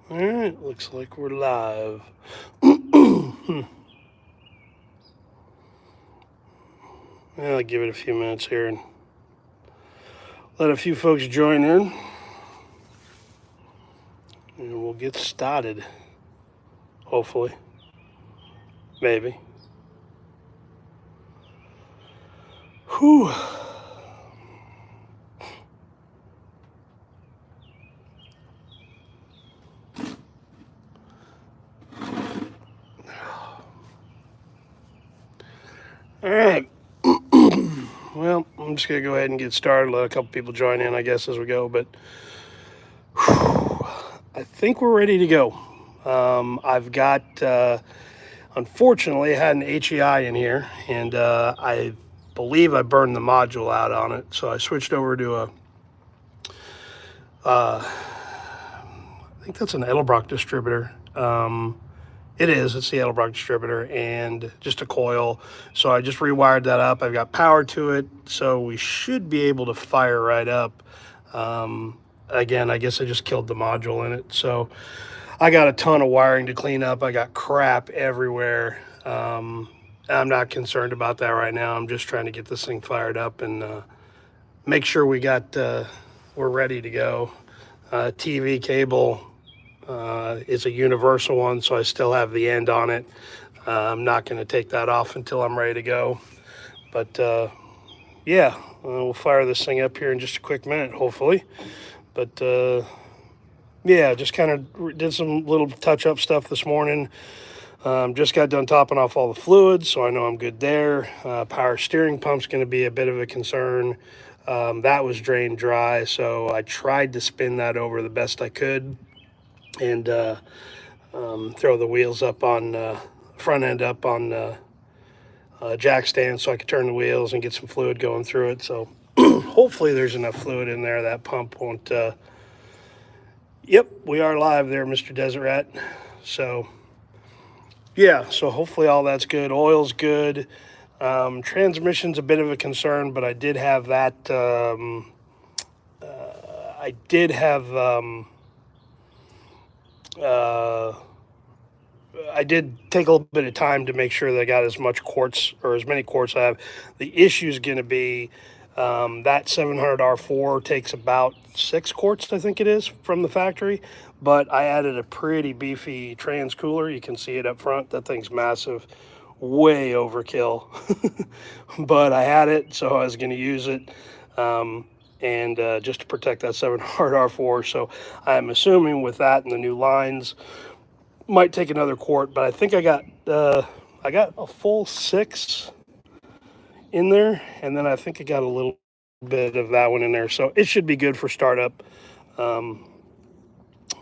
All right, looks like we're live. I'll give it a few minutes here and let a few folks join in, and we'll get started. Hopefully, maybe. Whew. All right. Well, I'm just gonna go ahead and get started. Let a couple people join in, I guess, as we go. But whew, I think we're ready to go. I've got, unfortunately, I had an HEI in here, and I believe I burned the module out on it. So I switched over to I think that's an Edelbrock distributor. It is. It's the Edelbrock distributor and just a coil. So I just rewired that up. I've got power to it, so we should be able to fire right up. Again, I guess I just killed the module in it. So I got a ton of wiring to clean up. I got crap everywhere. I'm not concerned about that right now. I'm just trying to get this thing fired up and make sure we're ready to go. TV cable is a universal one, so I still have the end on it. I'm not going to take that off until I'm ready to go. But yeah, we'll fire this thing up here in just a quick minute, hopefully. But yeah, just kind of did some little touch-up stuff this morning. Just got done topping off all the fluids, so I know I'm good there. Power steering pump's going to be a bit of a concern. That was drained dry, so I tried to spin that over the best I could and throw the wheels up on front end up on jack stand so I could turn the wheels and get some fluid going through it. So hopefully there's enough fluid in there that pump won't. Yep, we are live there, Mr. Desert Rat. So yeah, so hopefully all that's good. Oil's good. Transmission's a bit of a concern, but I did have that. I did have. I did take a little bit of time to make sure that I got as much quartz or as many quartz I have. The issue is going to be that 700R4 takes about 6 quartz, I think it is, from the factory. But I added a pretty beefy trans cooler. You can see it up front. That thing's massive, way overkill. But I had it, so I was going to use it. And just to protect that 700R4. So I'm assuming with that and the new lines, might take another quart, but I think I got a full 6 in there, and then I think I got a little bit of that one in there, so it should be good for startup. Um,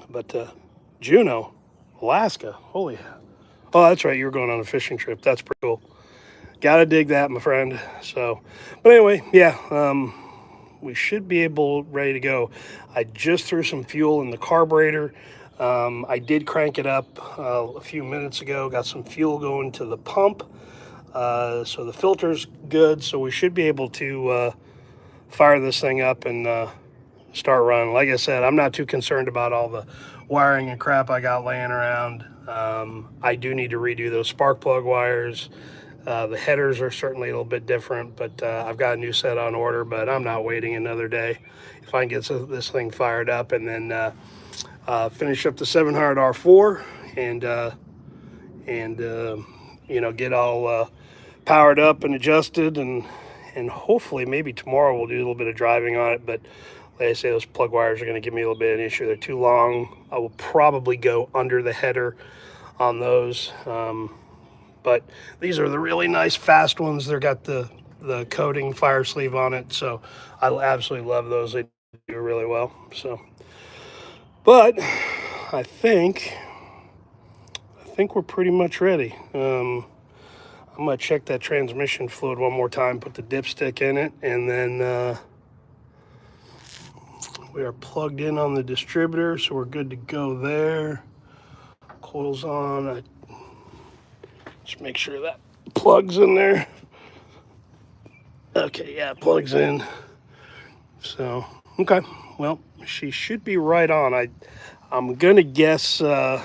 but Juneau, Alaska, holy, oh that's right, you were going on a fishing trip. That's pretty cool. Gotta dig that, my friend. So, but anyway, yeah, we should be ready to go. I just threw some fuel in the carburetor. I did crank it up a few minutes ago, got some fuel going to the pump. So the filter's good, so we should be able to fire this thing up and start running. Like I said, I'm not too concerned about all the wiring and crap I got laying around. I do need to redo those spark plug wires. The headers are certainly a little bit different, but I've got a new set on order, but I'm not waiting another day. If I can get this thing fired up and then finish up the 700R4 and get all powered up and adjusted, and hopefully maybe tomorrow we'll do a little bit of driving on it. But like I say, those plug wires are going to give me a little bit of an issue. They're too long. I will probably go under the header on those. But these are the really nice fast ones. They've got the coating fire sleeve on it, so I absolutely love those. They do really well. So, but I think we're pretty much ready. I'm gonna check that transmission fluid one more time, put the dipstick in it, and then we are plugged in on the distributor, so we're good to go there. Coil's on. I just make sure that plugs in there. Okay, yeah, it plugs in. So, okay, well, she should be right on. I'm going to guess, I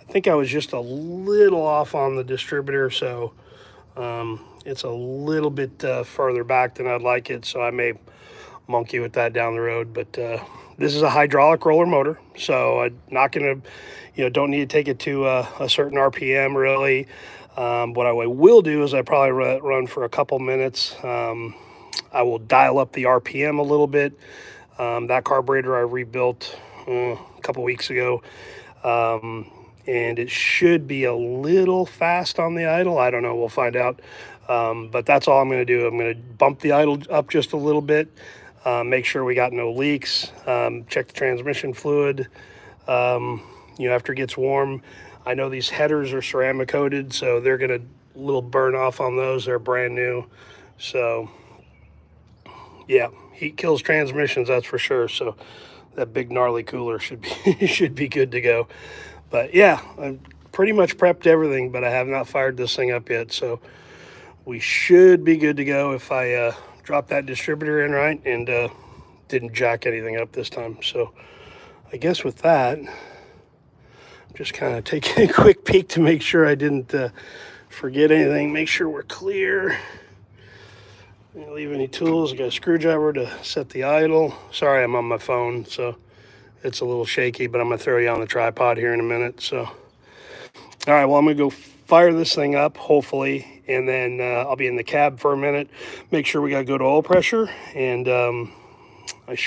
think I was just a little off on the distributor, so it's a little bit further back than I'd like it, so I may monkey with that down the road. But this is a hydraulic roller motor, so I'm not going to, don't need to take it to a certain RPM really. What I will do is I probably run for a couple minutes. I will dial up the RPM a little bit. That carburetor I rebuilt a couple weeks ago, and it should be a little fast on the idle. I don't know. We'll find out. But that's all I'm going to do. I'm going to bump the idle up just a little bit, make sure we got no leaks, check the transmission fluid, after it gets warm. I know these headers are ceramic coated, so they're going to little burn off on those. They're brand new. So, yeah, heat kills transmissions, that's for sure. So that big gnarly cooler should be should be good to go. But yeah, I've pretty much prepped everything, but I have not fired this thing up yet. So we should be good to go if I drop that distributor in right and didn't jack anything up this time. So I guess with that, I'm just kind of taking a quick peek to make sure I didn't forget anything, make sure we're clear. Didn't leave any tools. I got a screwdriver to set the idle. Sorry, I'm on my phone, so it's a little shaky, but I'm going to throw you on the tripod here in a minute. So, all right, well, I'm going to go fire this thing up, hopefully, and then I'll be in the cab for a minute, make sure we got good oil pressure, and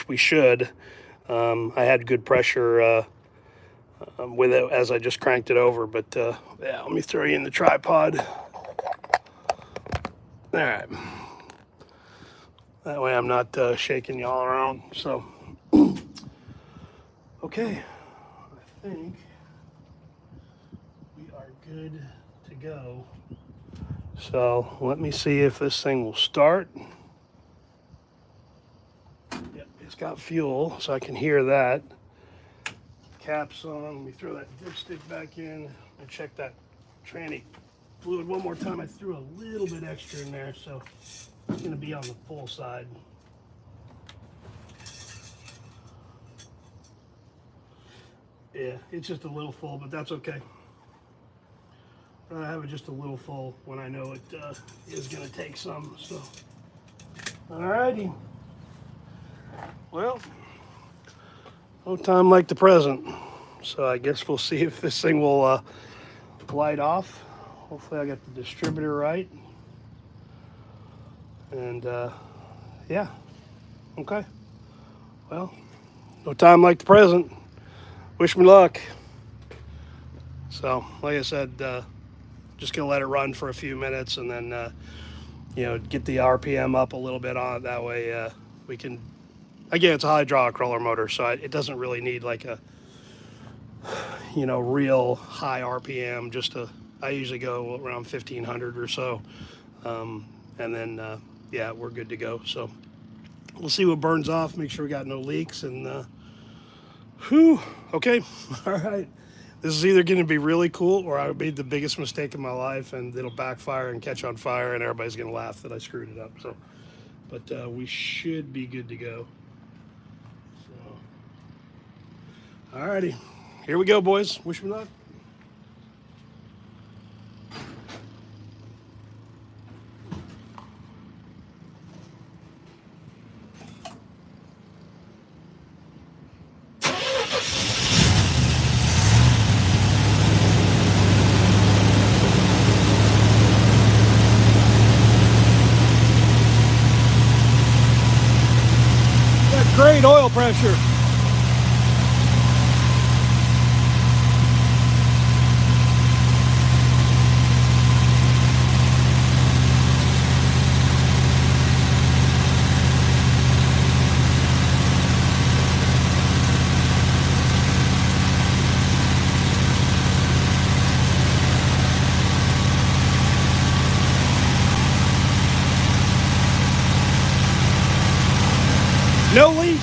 we should. I had good pressure with it as I just cranked it over, but yeah, let me throw you in the tripod. All right. That way I'm not shaking you all around. So, okay, I think we are good to go. So let me see if this thing will start. Yep, it's got fuel, so I can hear that. Caps on. Let me throw that dipstick back in and check that tranny fluid one more time. I threw a little bit extra in there, so it's going to be on the full side. Yeah, it's just a little full, but that's okay. I have it just a little full when I know it is going to take some. So, alrighty. Well, no time like the present. So I guess we'll see if this thing will light off. Hopefully I got the distributor right. And yeah, okay. Well, no time like the present. Wish me luck. So, like I said, just gonna let it run for a few minutes and then, get the RPM up a little bit on it. That way we can, again, it's a hydraulic roller motor, so it doesn't really need like a, real high RPM. I usually go around 1500 or so. And then, yeah, we're good to go. So we'll see what burns off, make sure we got no leaks, and whew, okay. All right. This is either going to be really cool or I made the biggest mistake of my life and it'll backfire and catch on fire and everybody's going to laugh that I screwed it up. So, but we should be good to go. So, all righty. Here we go, boys. Wish me luck. Great oil pressure. No leaks.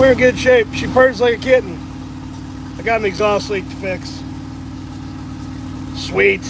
we're in good shape. She purrs like a kitten. I got an exhaust leak to fix. Sweet.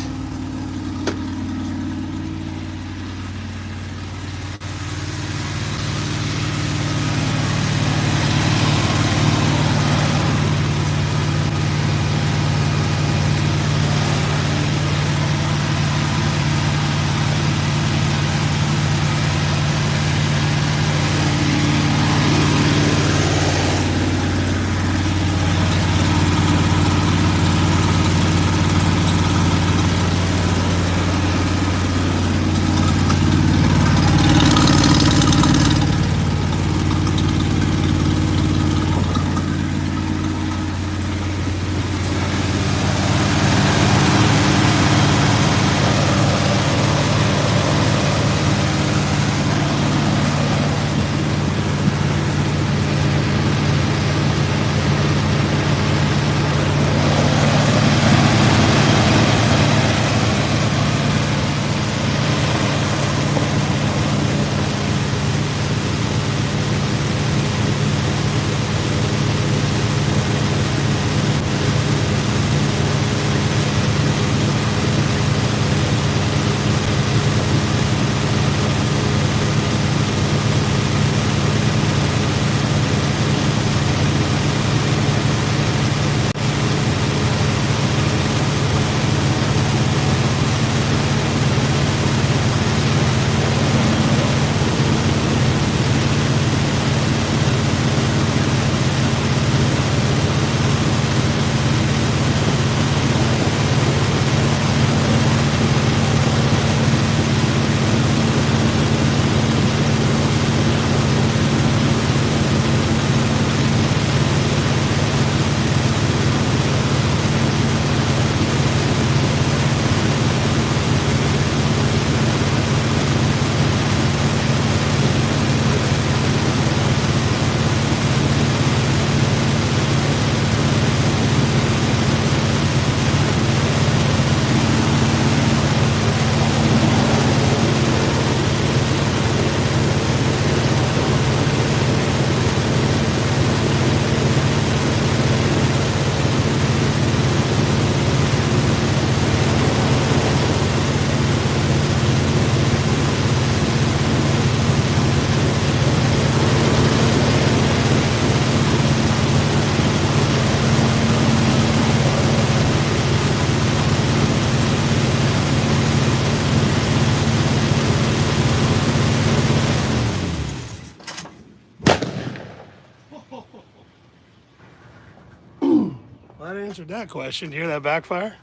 Well, that answered that question. You hear that backfire?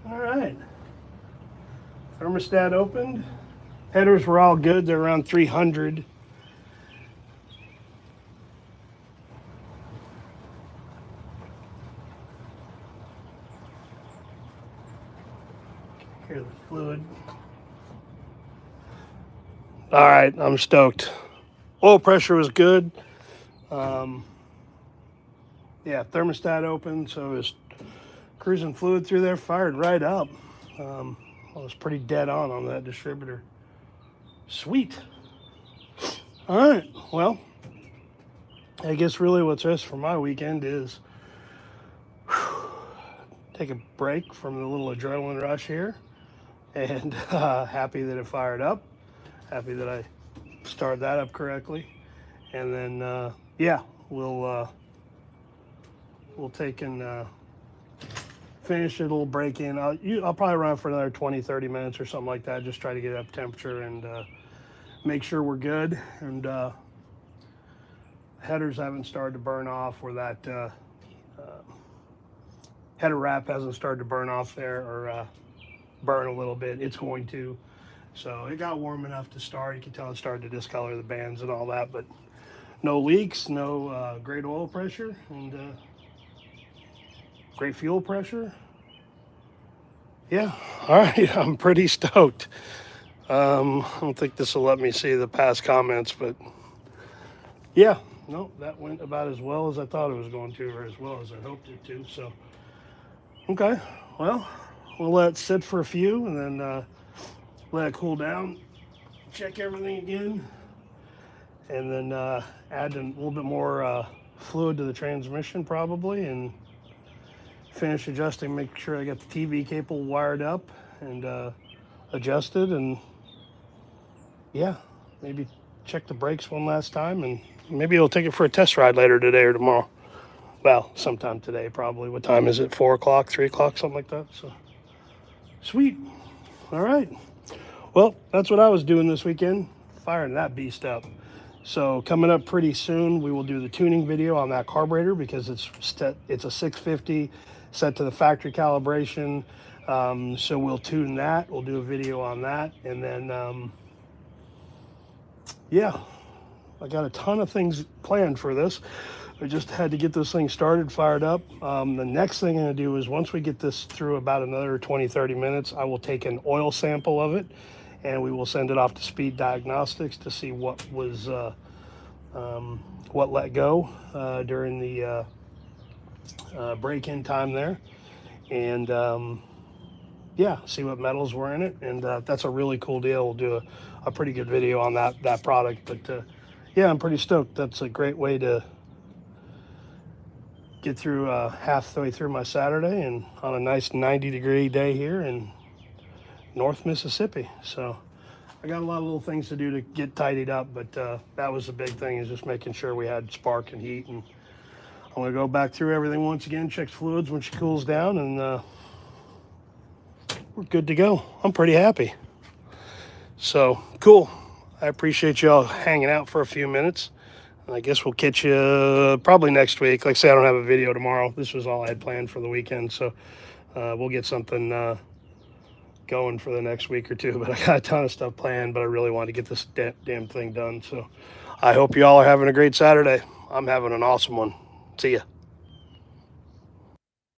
All right. Thermostat opened. Headers were all good. They're around 300. Here's the fluid. All right, I'm stoked. Oil pressure was good. Yeah, thermostat open, so it was cruising fluid through there, fired right up. I was pretty dead on that distributor. Sweet. All right, well, I guess really what's rest for my weekend is take a break from the little adrenaline rush here, and happy that it fired up. Happy that I started that up correctly, and then yeah, we'll take and finish a little break in. I'll probably run for another 20, 30 minutes or something like that. Just try to get up temperature and make sure we're good. And headers haven't started to burn off, or that header wrap hasn't started to burn off there, or burn a little bit. It's going to. So it got warm enough to start. You can tell it started to discolor the bands and all that, but no leaks, no great oil pressure, and great fuel pressure. Yeah, all right, I'm pretty stoked. I don't think this will let me see the past comments, but yeah, no, that went about as well as I thought it was going to, or as well as I hoped it to. So, okay, well, we'll let it sit for a few and then let it cool down. check everything again, and then add a little bit more fluid to the transmission probably, and finish adjusting, make sure I got the TV cable wired up and adjusted, and yeah, maybe check the brakes one last time, and maybe we'll take it for a test ride later today or tomorrow. Well, sometime today probably. What time is it? 4 o'clock, 3 o'clock, something like that. So sweet. All right. Well, that's what I was doing this weekend, firing that beast up. So coming up pretty soon, we will do the tuning video on that carburetor, because it's a 650 set to the factory calibration. So we'll tune that. We'll do a video on that. And then, yeah, I got a ton of things planned for this. I just had to get this thing started, fired up. The next thing I'm going to do is, once we get this through about another 20-30 minutes, I will take an oil sample of it, and we will send it off to Speed Diagnostics to see what was what let go during the break-in time there, and yeah, see what metals were in it. And that's a really cool deal. We'll do a pretty good video on that product. But yeah, I'm pretty stoked. That's a great way to get through halfway through my Saturday, and on a nice 90-degree day here in North Mississippi. So I got a lot of little things to do to get tidied up, but that was the big thing, is just making sure we had spark and heat. And I'm going to go back through everything once again, check fluids when she cools down, and we're good to go. I'm pretty happy. So cool. I appreciate y'all hanging out for a few minutes. And I guess we'll catch you probably next week. Like I say, I don't have a video tomorrow. This was all I had planned for the weekend, so we'll get something going for the next week or two. But I got a ton of stuff planned, but I really want to get this damn thing done. So I hope you all are having a great Saturday. I'm having an awesome one. See ya.